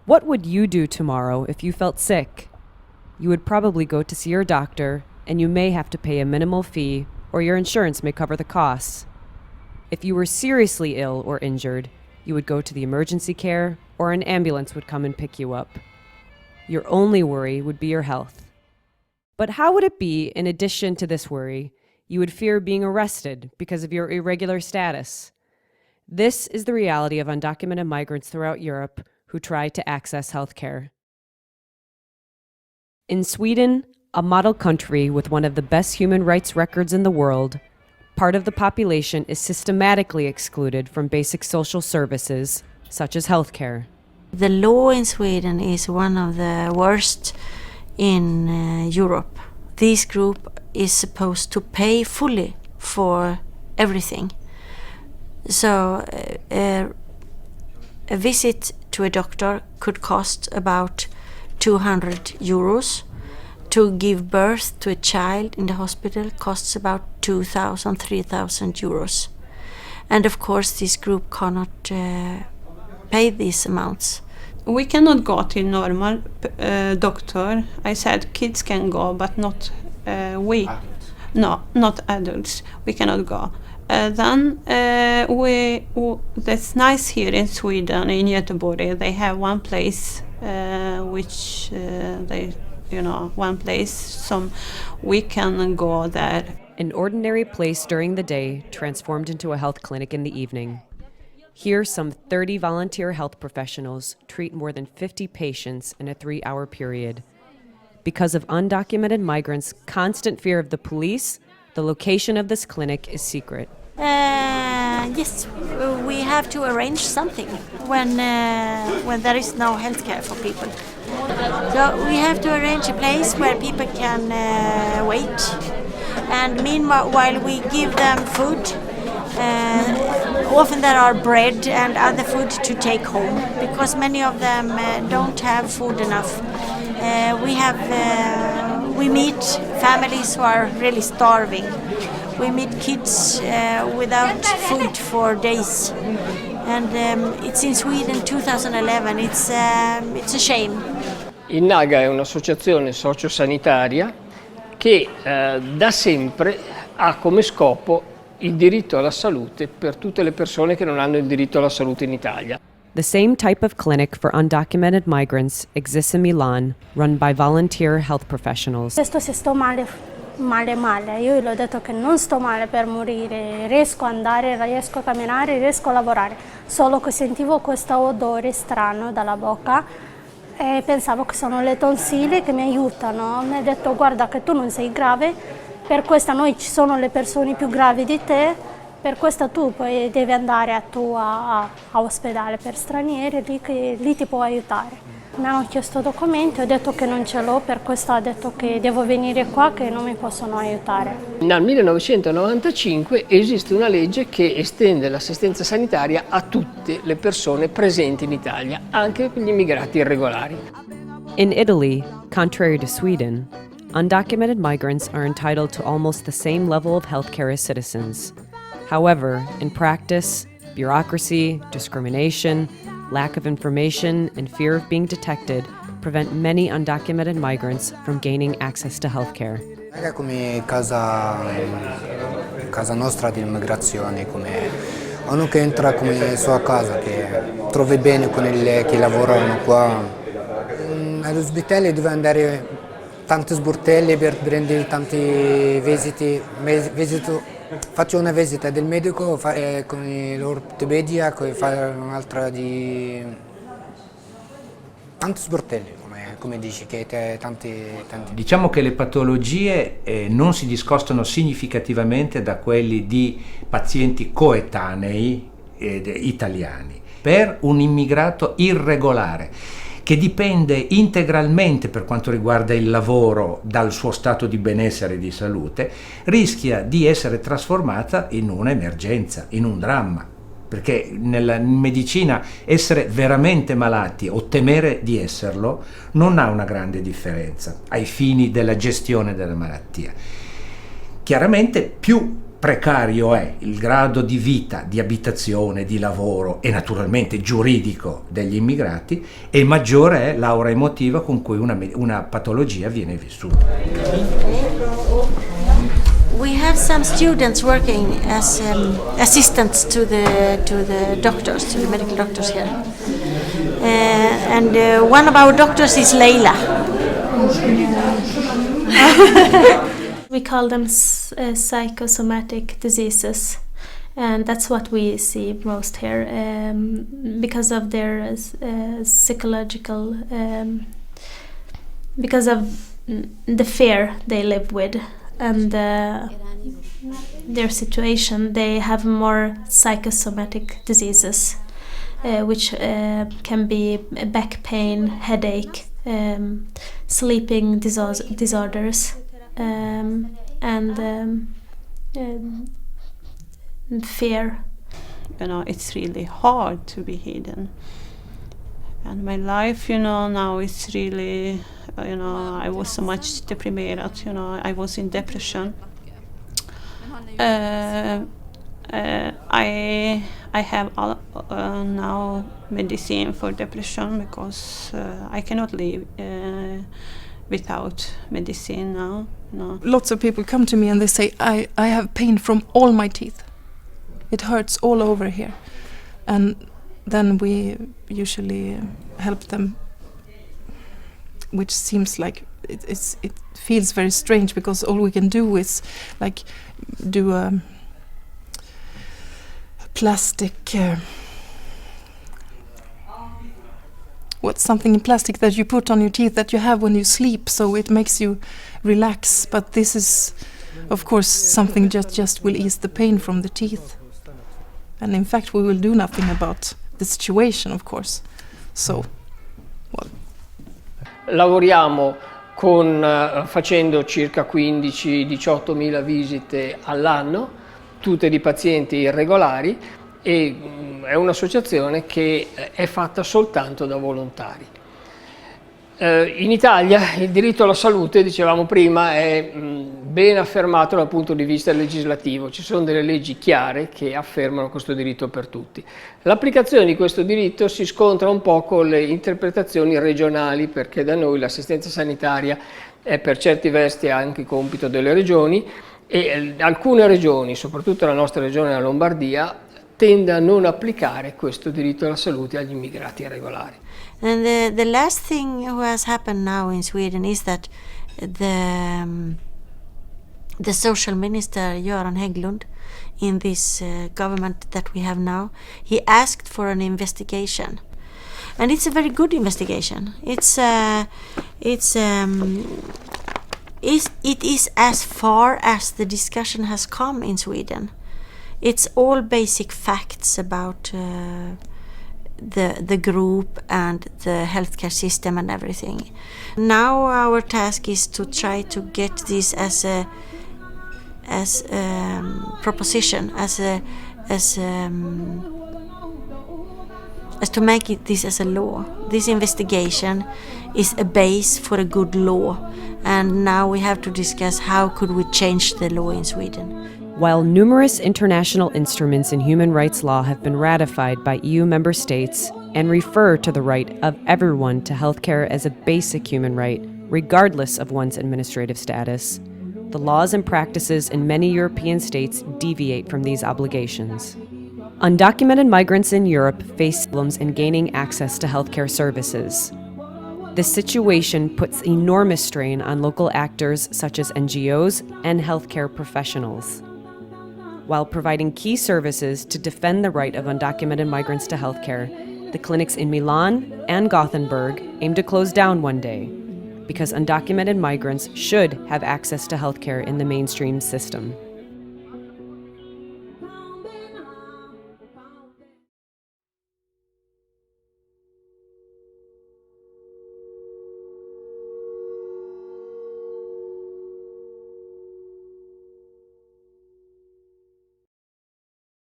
What would you do tomorrow if you felt sick? You would probably go to see your doctor, and you may have to pay a minimal fee, or your insurance may cover the costs. If you were seriously ill or injured, you would go to the emergency care, or an ambulance would come and pick you up. Your only worry would be your health. But how would it be, in addition to this worry, you would fear being arrested because of your irregular status? This is the reality of undocumented migrants throughout Europe who try to access healthcare. In Sweden, a model country with one of the best human rights records in the world, part of the population is systematically excluded from basic social services, such as healthcare. The law in Sweden is one of the worst in Europe. This group is supposed to pay fully for everything. So a visit to a doctor could cost about 200 euros. To give birth to a child in the hospital costs about 2,000, 3,000 euros. And of course this group cannot pay these amounts. We cannot go to normal doctor. I said kids can go, but not we. Adults. No, not adults. We cannot go. That's nice here in Sweden, in Göteborg. They have one place which one place, so we can go there. An ordinary place during the day transformed into a health clinic in the evening. Here, some 30 volunteer health professionals treat more than 50 patients in a 3-hour period. Because of undocumented migrants' constant fear of the police, the location of this clinic is secret. Yes, we have to arrange something when there is no healthcare for people. So we have to arrange a place where people can wait, and meanwhile we give them food. Often there are bread and other food to take home because many of them don't have food enough. We meet families who are really starving. We meet kids without food for days. And it's in Sweden 2011. It's a shame. Innaga è un'associazione sociosanitaria che da sempre ha come scopo il diritto alla salute per tutte le persone che non hanno il diritto alla salute in Italia. The same type of clinic for undocumented migrants exists in Milan, run by volunteer health professionals. Questo se sto male, io gli ho detto che non sto male per morire, riesco a andare, riesco a camminare, riesco a lavorare, solo che sentivo questo odore strano dalla bocca e pensavo che sono le tonsille che mi aiutano. Mi ha detto guarda che tu non sei grave, per questo noi ci sono le persone più gravi di te, per questo tu poi devi andare a ospedale per stranieri, lì ti può aiutare. Mi hanno chiesto documenti, ho detto che non ce l'ho, per questo ho detto che devo venire qua, che non mi possono aiutare. Nel 1995 esiste una legge che estende l'assistenza sanitaria a tutte le persone presenti in Italia, anche per gli immigrati irregolari. In Italy, contrary to Sweden, undocumented migrants are entitled to almost the same level of healthcare as citizens. However, in practice, bureaucracy, discrimination, lack of information, and fear of being detected prevent many undocumented migrants from gaining access to healthcare. È come casa nostra di immigrazione, come uno che entra come sua casa, che trovi bene con che lavorano qua. All'ospedale deve andare tanti sportelli per prendere tanti visite. Faccio una visita del medico con l'ortopedia, fare un'altra di tanti sportelli, come dici, che tanti. Diciamo che le patologie non si discostano significativamente da quelli di pazienti coetanei italiani. Per un immigrato irregolare, che dipende integralmente per quanto riguarda il lavoro dal suo stato di benessere e di salute, rischia di essere trasformata in un'emergenza, in un dramma. Perché nella medicina essere veramente malati o temere di esserlo non ha una grande differenza ai fini della gestione della malattia. Chiaramente più precario è il grado di vita, di abitazione, di lavoro e naturalmente giuridico degli immigrati, e maggiore è l'aura emotiva con cui una patologia viene vissuta. We have some students working as assistants to the doctors, to the medical doctors here, and one of our doctors is Leila. We call them psychosomatic diseases, and that's what we see most here because of their psychological, because of the fear they live with and their situation. They have more psychosomatic diseases, which can be back pain, headache, sleeping disorders. And fear. It's really hard to be hidden. And my life, now it's really, I was so much deprimiert, I was in depression. I have now medicine for depression because I cannot live without medicine now. No. Lots of people come to me and they say, I have pain from all my teeth. It hurts all over here. And then we usually help them, which seems like it feels very strange because all we can do is like do a plastic what's something in plastic that you put on your teeth that you have when you sleep, so it makes you relax. But this is, of course, something just will ease the pain from the teeth. And in fact, we will do nothing about the situation, of course. So, well. Lavoriamo facendo circa 15-18 mila visite all'anno, tutte di pazienti irregolari, e è un'associazione che è fatta soltanto da volontari. In Italia il diritto alla salute, dicevamo prima, è ben affermato dal punto di vista legislativo. Ci sono delle leggi chiare che affermano questo diritto per tutti. L'applicazione di questo diritto si scontra un po' con le interpretazioni regionali, perché da noi l'assistenza sanitaria è per certi versi anche compito delle regioni, e alcune regioni, soprattutto la nostra regione, la Lombardia, tende a non applicare questo diritto alla salute agli immigrati irregolari. And the last thing who has happened now in Sweden is that the social minister Göran Hägglund in this government that we have now, he asked for an investigation, and it's a very good investigation. It is as far as the discussion has come in Sweden. It's all basic facts about the group and the healthcare system and everything. Now our task is to try to get this as a proposition, as to make this as a law. This investigation is a base for a good law, and now we have to discuss how could we change the law in Sweden. While numerous international instruments in human rights law have been ratified by EU member states and refer to the right of everyone to healthcare as a basic human right, regardless of one's administrative status, the laws and practices in many European states deviate from these obligations. Undocumented migrants in Europe face problems in gaining access to healthcare services. This situation puts enormous strain on local actors such as NGOs and healthcare professionals. While providing key services to defend the right of undocumented migrants to healthcare, the clinics in Milan and Gothenburg aim to close down one day because undocumented migrants should have access to healthcare in the mainstream system.